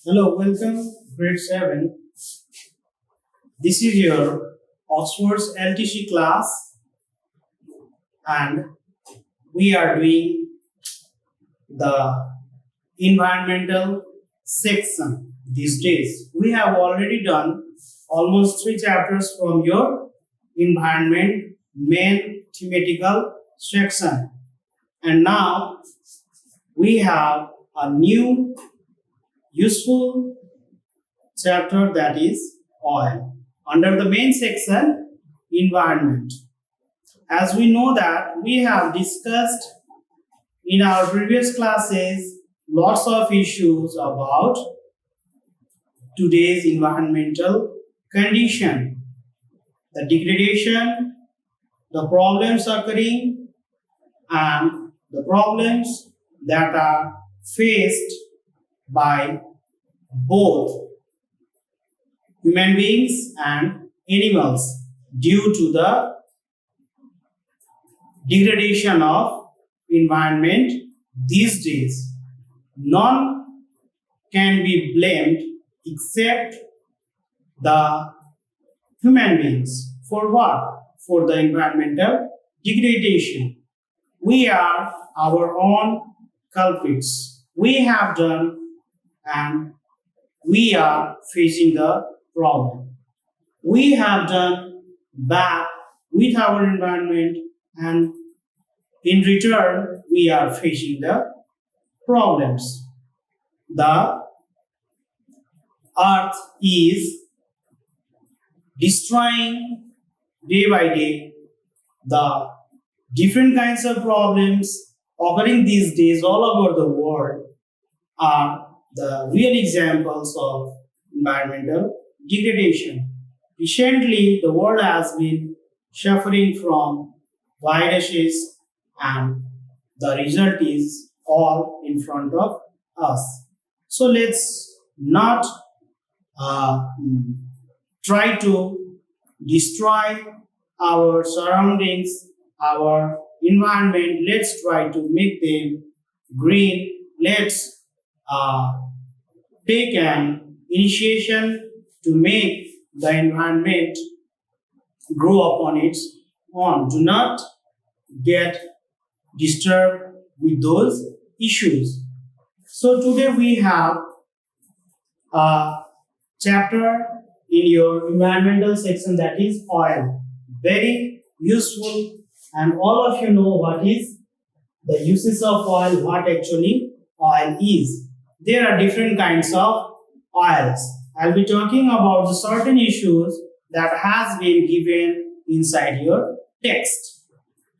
Hello, welcome, grade 7. This is your Oxford's LTC class, and we are doing the environmental section these days. We have already done almost 3 chapters from your environment main thematical section, and now we have a new useful chapter, that is oil, under the main section environment. As we know that we have discussed in our previous classes lots of issues about today's environmental condition, the degradation, the problems occurring, and the problems that are faced by both human beings and animals due to the degradation of environment these days. None can be blamed except the human beings. For what? For the environmental degradation. We are our own culprits. We have done and we are facing the problem. We have done bad with our environment, and in return, we are facing the problems. The earth is destroying day by day. The different kinds of problems occurring these days all over the world are the real examples of environmental degradation. Recently, the world has been suffering from viruses, and the result is all in front of us. So let's not try to destroy our surroundings, our environment. Let's try to make them green. Let's take an initiation to make the environment grow upon its own. Do not get disturbed with those issues. So today we have a chapter in your environmental section, that is oil. Very useful, and all of you know what is the uses of oil, what actually oil is. There are different kinds of oils. I'll be talking about the certain issues that has been given inside your text.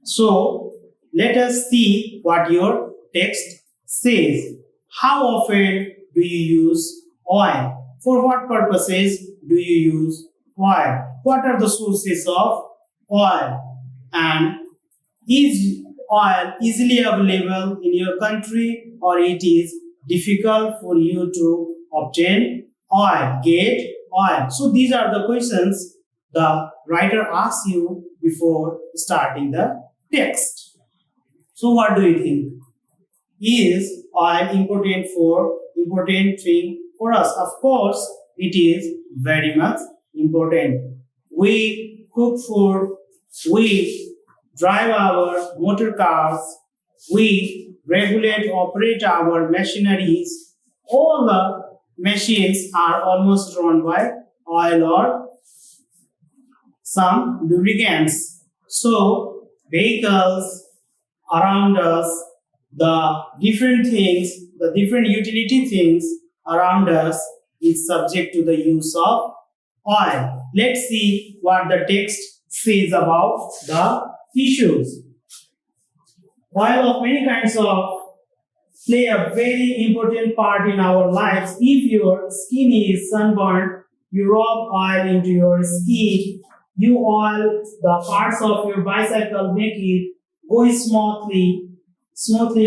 So let us see what your text says. How often do you use oil? For what purposes do you use oil? What are the sources of oil? And is oil easily available in your country, or it is difficult for you to obtain oil, get oil? So these are the questions the writer asks you before starting the text. So what do you think? Is oil important thing for us? Of course, it is very much important. We cook food, we drive our motor cars, we regulate, operate our machineries. All the machines are almost run by oil or some lubricants. So vehicles around us, the different things, the different utility things around us is subject to the use of oil. Let's see what the text says about the issues. Oil of many kinds of play a very important part in our lives. If your skin is sunburned, you rub oil into your skin. You oil the parts of your bicycle, make it go smoothly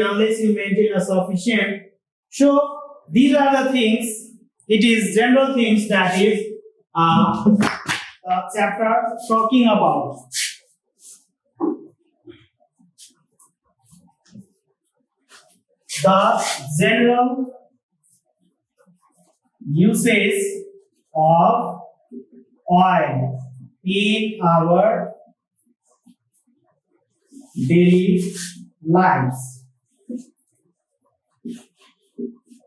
unless you maintain a sufficient. So these are the things. It is general things that is chapter talking about. The general uses of oil in our daily lives.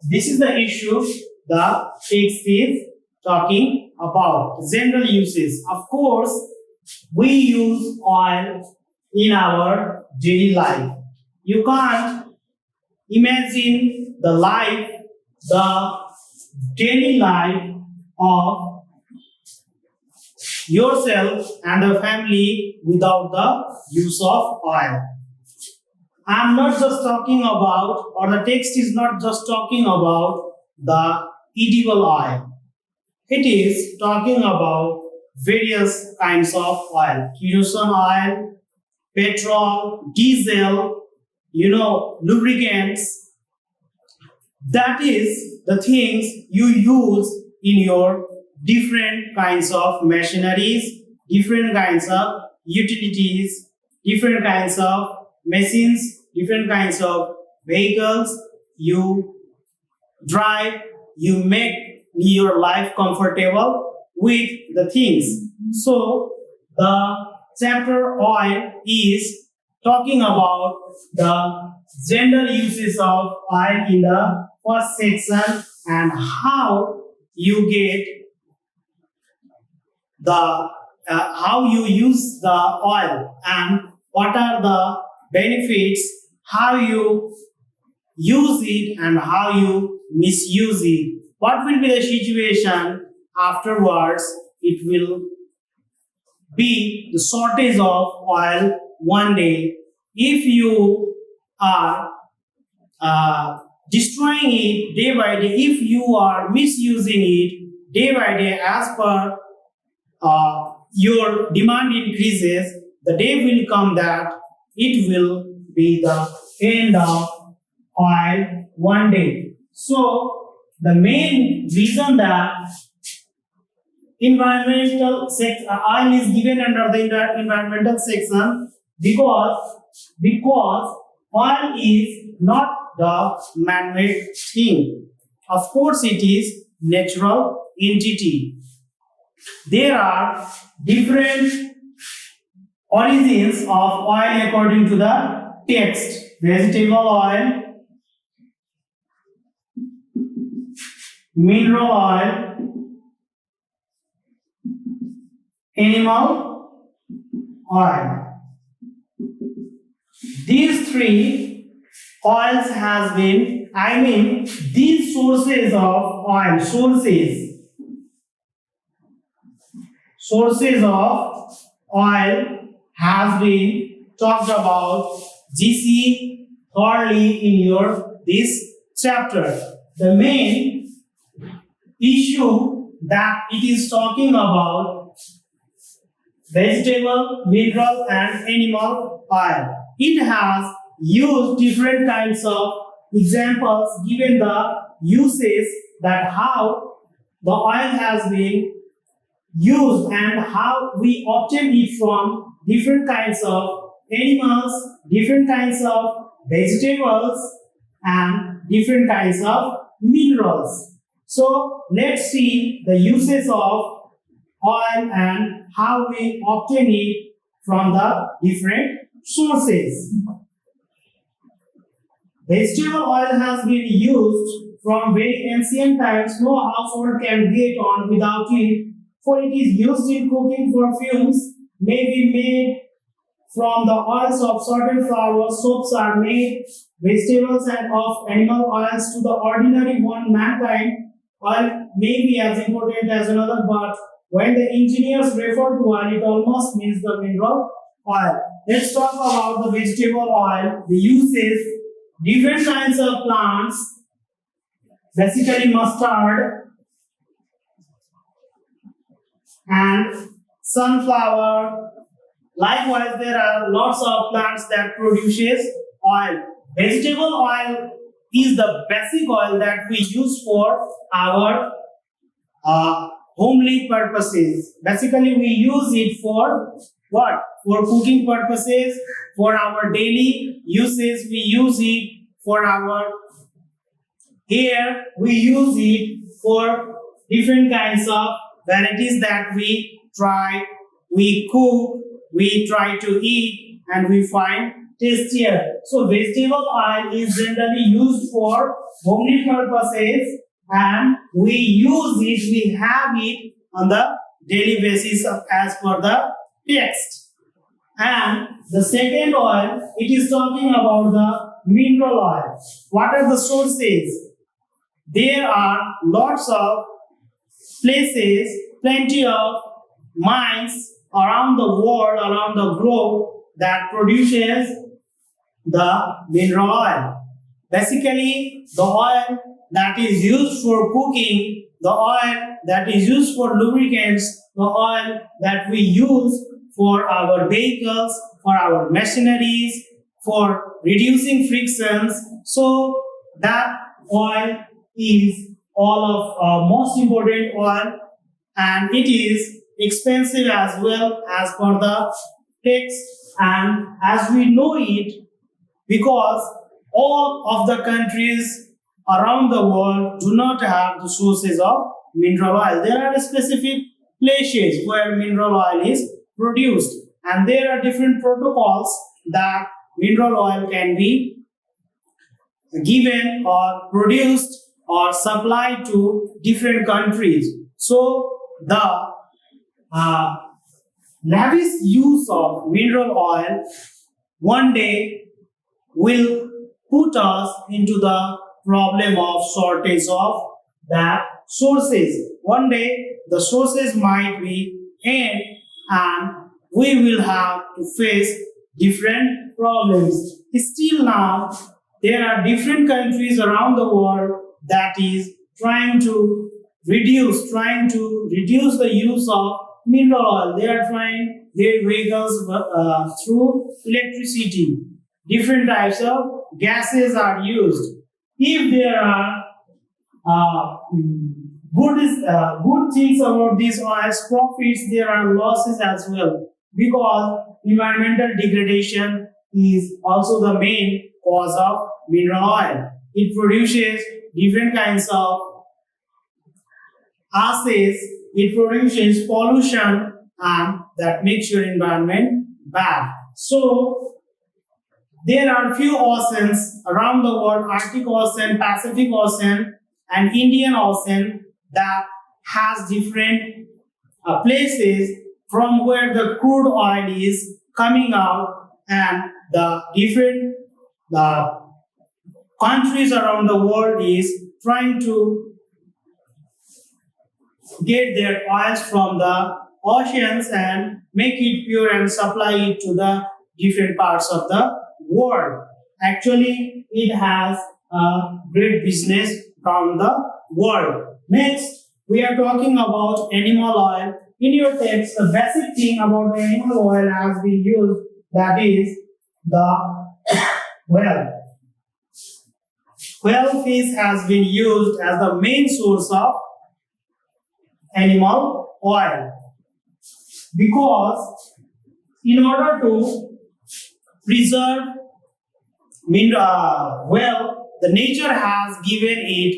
This is the issue the text is talking about. General uses. Of course, we use oil in our daily life. You can't imagine the daily life of yourself and the family without the use of oil. I am not just talking about, or the text is not just talking about the edible oil. It is talking about various kinds of oil. Kerosene oil, petrol, diesel, lubricants. That is the things you use in your different kinds of machineries, different kinds of utilities, different kinds of machines, different kinds of vehicles you drive, you make your life comfortable with the things. So the chapter oil is talking about the general uses of oil in the first section and how you get how you use the oil and what are the benefits, how you use it and how you misuse it. What will be the situation afterwards? It will be the shortage of oil one day. If you are destroying it day by day, if you are misusing it day by day as per your demand increases, the day will come that it will be the end of oil one day. So the main reason that environmental oil is given under the environmental section because oil is not the man-made thing. Of course, it is natural entity. There are different origins of oil according to the text. Vegetable oil, mineral oil, animal oil. These three oils has been, these sources of oil, sources of oil has been talked about GC thoroughly in this chapter. The main issue that it is talking about vegetable, mineral and animal oil. It has used different kinds of examples given the uses that how the oil has been used and how we obtain it from different kinds of animals, different kinds of vegetables and different kinds of minerals. So let's see the uses of oil and how we obtain it from the different sources. Vegetable oil has been used from very ancient times. No household can get on without it, for it is used in cooking. Perfumes may be made from the oils of certain flowers. Soaps are made, vegetables and of animal oils. To the ordinary one, mankind, oil may be as important as another, but when the engineers refer to oil, it almost means the mineral oil. Let's talk about the vegetable oil, the uses, different kinds of plants, basically mustard and sunflower. Likewise, there are lots of plants that produces oil. Vegetable oil is the basic oil that we use for our homely purposes. Basically, we use it for what? For cooking purposes, for our daily uses. We use it for our Here we use it for different kinds of varieties that we try, we cook, we try to eat, and we find tastier. So vegetable oil is generally used for homely purposes, and we use it, we have it on the daily basis as per the text. And the second oil, it is talking about the mineral oil. What are the sources? There are lots of places, plenty of mines around the world, around the globe that produces the mineral oil. Basically, the oil that is used for cooking, the oil that is used for lubricants, the oil that we use for our vehicles, for our machineries, for reducing frictions. So that oil is all of most important oil, and it is expensive as well as per the text, and as we know it, because all of the countries around the world do not have the sources of mineral oil. There are specific places where mineral oil is produced, and there are different protocols that mineral oil can be given or produced or supplied to different countries. So the lavish use of mineral oil one day will put us into the problem of shortage of that sources. One day the sources might be end, and we will have to face different problems. Still now, there are different countries around the world that is trying to reduce the use of mineral oil. They are trying their vehicles through electricity. Different types of gases are used. If there are good things about these oils, profits, there are losses as well, because environmental degradation is also the main cause of mineral oil. It produces different kinds of acids, it produces pollution, and that makes your environment bad. So there are few oceans around the world, Arctic Ocean, Pacific Ocean, and Indian Ocean, that has different places from where the crude oil is coming out, and the different countries around the world is trying to get their oils from the oceans and make it pure and supply it to the different parts of the world. Actually, it has a great business from the world. Next, we are talking about animal oil. In your text, the basic thing about the animal oil has been used, that is the whale. Whale fish has been used as the main source of animal oil, because in order to preserve well, the nature has given it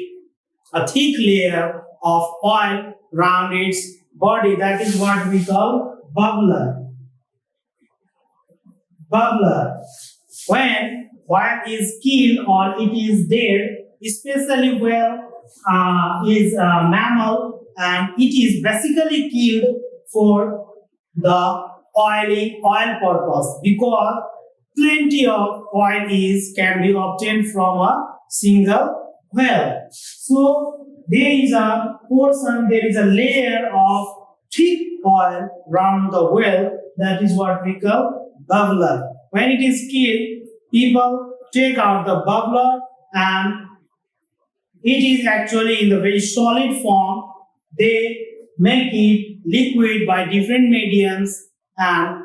a thick layer of oil around its body. That is what we call bubbler. Bubbler. When whale is killed or it is dead, especially whale is a mammal, and it is basically killed for the oil purpose, because plenty of oil can be obtained from a single whale. So there is a portion, there is a layer of thick oil around the whale, that is what we call bubbler. When it is killed, people take out the bubbler, and it is actually in the very solid form. They make it liquid by different mediums, and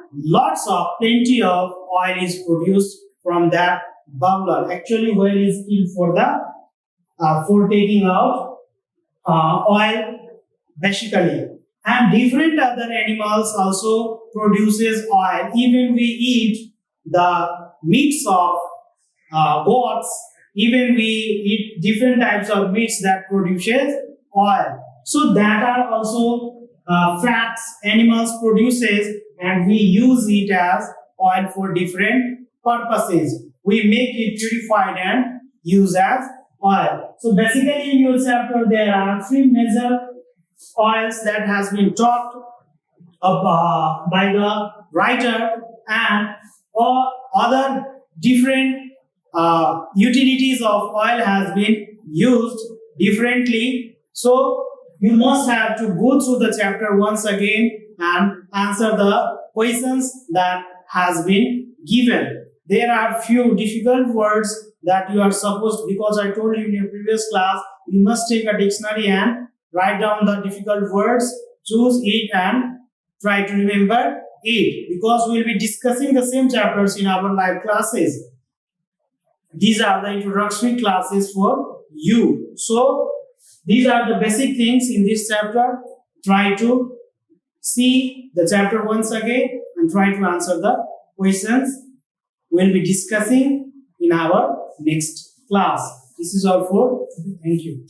plenty of oil is produced from that bubbler. Actually, whale is killed for taking out oil, basically. And different other animals also produces oil. Even we eat the meats of goats, Even we eat different types of meats that produces oil. So that are also fats animals produces, and we use it as oil for different purposes. We make it purified and use as oil. So basically in your chapter there are three major oils that has been talked by the writer, and all other different utilities of oil has been used differently. So you must have to go through the chapter once again and answer the questions that has been given. There are few difficult words that you are supposed, because I told you in your previous class, you must take a dictionary and write down the difficult words, choose it and try to remember it, because we will be discussing the same chapters in our live classes. These are the introductory classes for you. So these are the basic things in this chapter. Try to see the chapter once again and try to answer the questions we'll be discussing in our next class. This is all for today. Thank you.